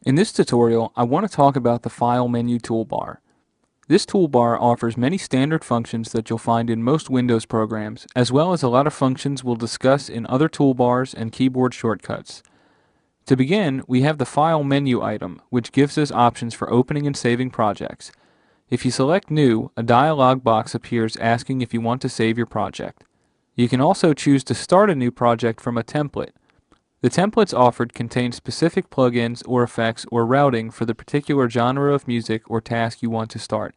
In this tutorial, I want to talk about the File menu toolbar. This toolbar offers many standard functions that you'll find in most Windows programs, as well as a lot of functions we'll discuss in other toolbars and keyboard shortcuts. To begin, we have the File menu item, which gives us options for opening and saving projects. If you select New, a dialog box appears asking if you want to save your project. You can also choose to start a new project from a template. The templates offered contain specific plugins or effects or routing for the particular genre of music or task you want to start.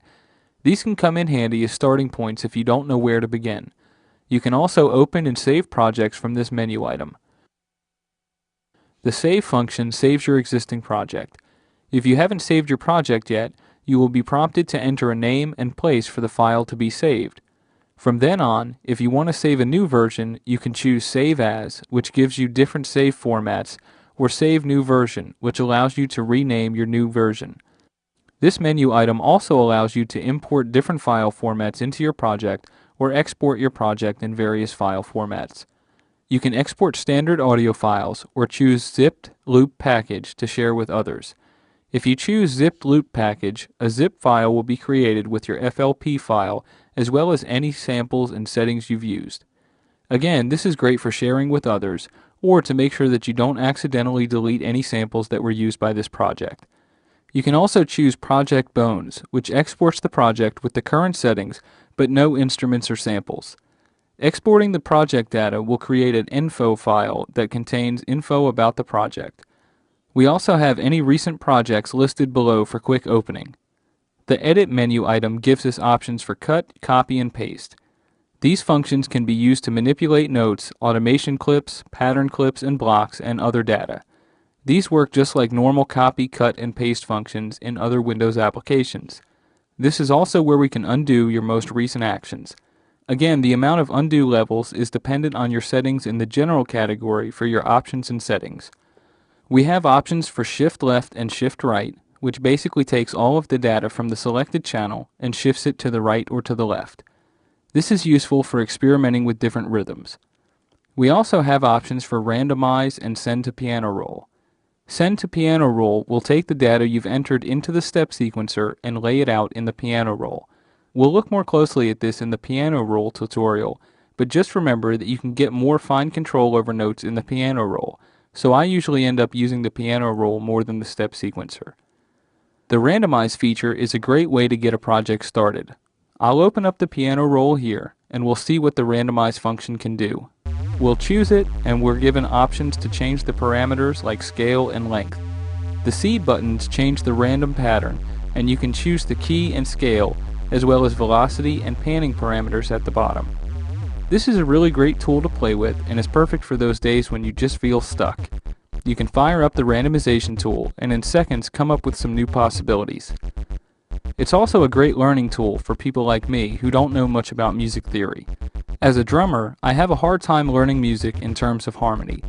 These can come in handy as starting points if you don't know where to begin. You can also open and save projects from this menu item. The Save function saves your existing project. If you haven't saved your project yet, you will be prompted to enter a name and place for the file to be saved. From then on, if you want to save a new version, you can choose Save As, which gives you different save formats, or Save New Version, which allows you to rename your new version. This menu item also allows you to import different file formats into your project or export your project in various file formats. You can export standard audio files or choose Zipped Loop Package to share with others. If you choose Zipped Loop Package, a zip file will be created with your FLP file as well as any samples and settings you've used. Again, this is great for sharing with others or to make sure that you don't accidentally delete any samples that were used by this project. You can also choose Project Bones, which exports the project with the current settings but no instruments or samples. Exporting the project data will create an info file that contains info about the project. We also have any recent projects listed below for quick opening. The Edit menu item gives us options for cut, copy, and paste. These functions can be used to manipulate notes, automation clips, pattern clips, and blocks, and other data. These work just like normal copy, cut, and paste functions in other Windows applications. This is also where we can undo your most recent actions. Again, the amount of undo levels is dependent on your settings in the General category for your options and settings. We have options for Shift Left and Shift Right, which basically takes all of the data from the selected channel and shifts it to the right or to the left. This is useful for experimenting with different rhythms. We also have options for Randomize and Send to Piano Roll. Send to Piano Roll will take the data you've entered into the step sequencer and lay it out in the piano roll. We'll look more closely at this in the piano roll tutorial, but just remember that you can get more fine control over notes in the piano roll, so I usually end up using the piano roll more than the step sequencer. The Randomize feature is a great way to get a project started. I'll open up the piano roll here, and we'll see what the Randomize function can do. We'll choose it, and we're given options to change the parameters like scale and length. The seed buttons change the random pattern, and you can choose the key and scale, as well as velocity and panning parameters at the bottom. This is a really great tool to play with, and is perfect for those days when you just feel stuck. You can fire up the randomization tool and in seconds come up with some new possibilities. It's also a great learning tool for people like me who don't know much about music theory. As a drummer, I have a hard time learning music in terms of harmony.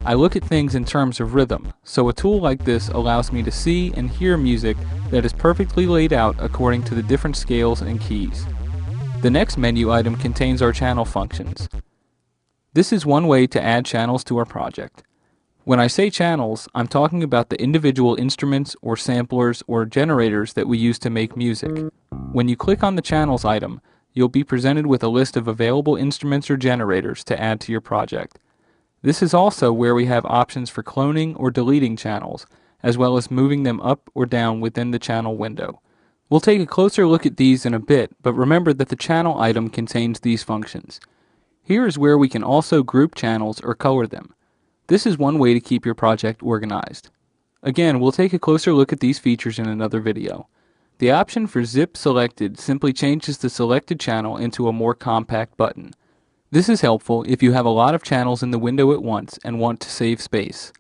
I look at things in terms of rhythm, so a tool like this allows me to see and hear music that is perfectly laid out according to the different scales and keys. The next menu item contains our channel functions. This is one way to add channels to our project. When I say channels, I'm talking about the individual instruments or samplers or generators that we use to make music. When you click on the channels item, you'll be presented with a list of available instruments or generators to add to your project. This is also where we have options for cloning or deleting channels, as well as moving them up or down within the channel window. We'll take a closer look at these in a bit, but remember that the channel item contains these functions. Here is where we can also group channels or color them. This is one way to keep your project organized. Again, we'll take a closer look at these features in another video. The option for Zip Selected simply changes the selected channel into a more compact button. This is helpful if you have a lot of channels in the window at once and want to save space.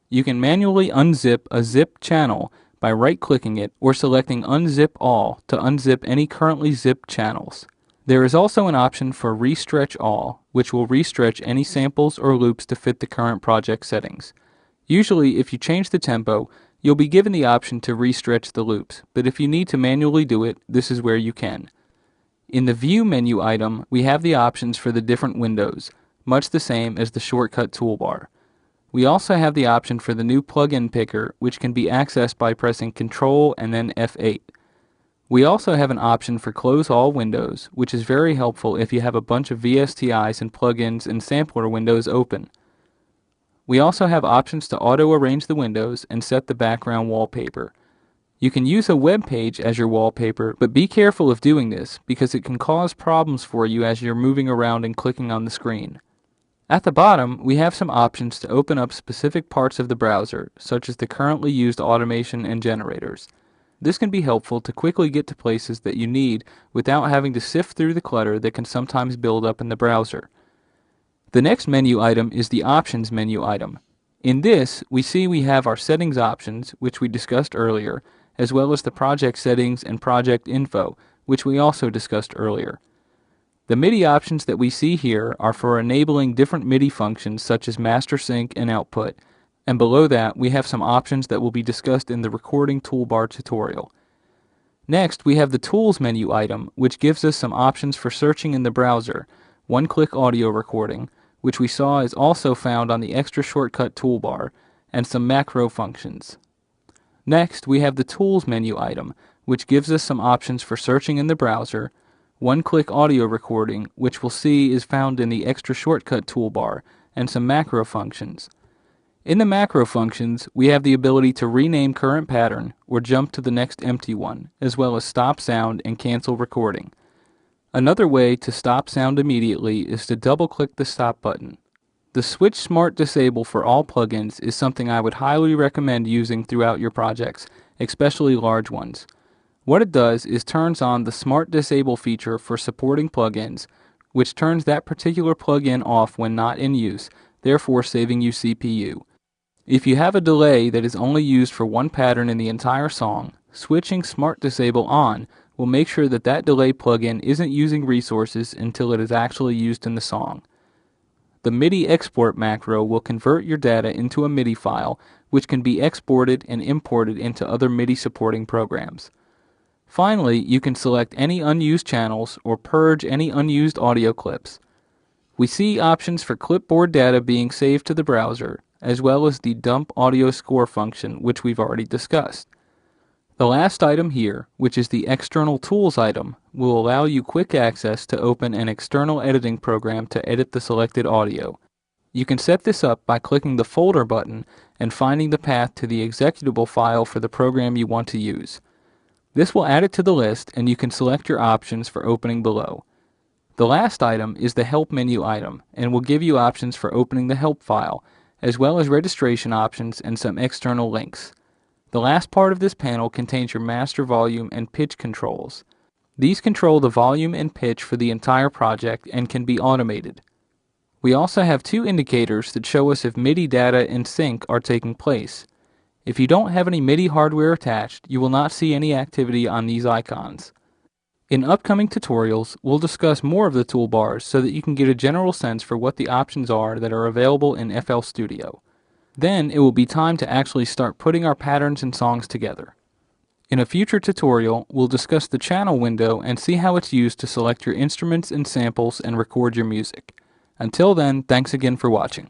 You can manually unzip a zipped channel by right-clicking it or selecting Unzip All to unzip any currently zipped channels. There is also an option for Restretch All, which will restretch any samples or loops to fit the current project settings. Usually, if you change the tempo, you'll be given the option to restretch the loops, but if you need to manually do it, this is where you can. In the View menu item, we have the options for the different windows, much the same as the shortcut toolbar. We also have the option for the new plugin picker, which can be accessed by pressing Ctrl and then F8. We also have an option for close all windows, which is very helpful if you have a bunch of VSTIs and plugins and sampler windows open. We also have options to auto-arrange the windows and set the background wallpaper. You can use a web page as your wallpaper, but be careful of doing this because it can cause problems for you as you're moving around and clicking on the screen. At the bottom, we have some options to open up specific parts of the browser, such as the currently used automation and generators. This can be helpful to quickly get to places that you need without having to sift through the clutter that can sometimes build up in the browser. The next menu item is the Options menu item. In this, we have our settings options, which we discussed earlier, as well as the project settings and project info, which we also discussed earlier. The MIDI options that we see here are for enabling different MIDI functions such as master sync and output, and below that we have some options that will be discussed in the recording toolbar tutorial. Next, we have the Tools menu item, which gives us some options for searching in the browser, one-click audio recording, which we saw is also found on the extra shortcut toolbar, and some macro functions. Next, we have the Tools menu item, which gives us some options for searching in the browser, one-click audio recording, which we'll see is found in the extra shortcut toolbar, and some macro functions. In the macro functions, we have the ability to rename current pattern or jump to the next empty one, as well as stop sound and cancel recording. Another way to stop sound immediately is to double-click the stop button. The Switch Smart Disable for all plugins is something I would highly recommend using throughout your projects, especially large ones. What it does is turns on the Smart Disable feature for supporting plugins, which turns that particular plugin off when not in use, therefore saving you CPU. If you have a delay that is only used for one pattern in the entire song, switching Smart Disable on will make sure that that delay plugin isn't using resources until it is actually used in the song. The MIDI export macro will convert your data into a MIDI file, which can be exported and imported into other MIDI supporting programs. Finally, you can select any unused channels or purge any unused audio clips. We see options for clipboard data being saved to the browser, as well as the dump audio score function, which we've already discussed. The last item here, which is the External Tools item, will allow you quick access to open an external editing program to edit the selected audio. You can set this up by clicking the Folder button and finding the path to the executable file for the program you want to use. This will add it to the list, and you can select your options for opening below. The last item is the Help menu item, and will give you options for opening the help file, as well as registration options and some external links. The last part of this panel contains your master volume and pitch controls. These control the volume and pitch for the entire project and can be automated. We also have two indicators that show us if MIDI data and sync are taking place. If you don't have any MIDI hardware attached, you will not see any activity on these icons. In upcoming tutorials, we'll discuss more of the toolbars so that you can get a general sense for what the options are that are available in FL Studio. Then it will be time to actually start putting our patterns and songs together. In a future tutorial, we'll discuss the channel window and see how it's used to select your instruments and samples and record your music. Until then, thanks again for watching.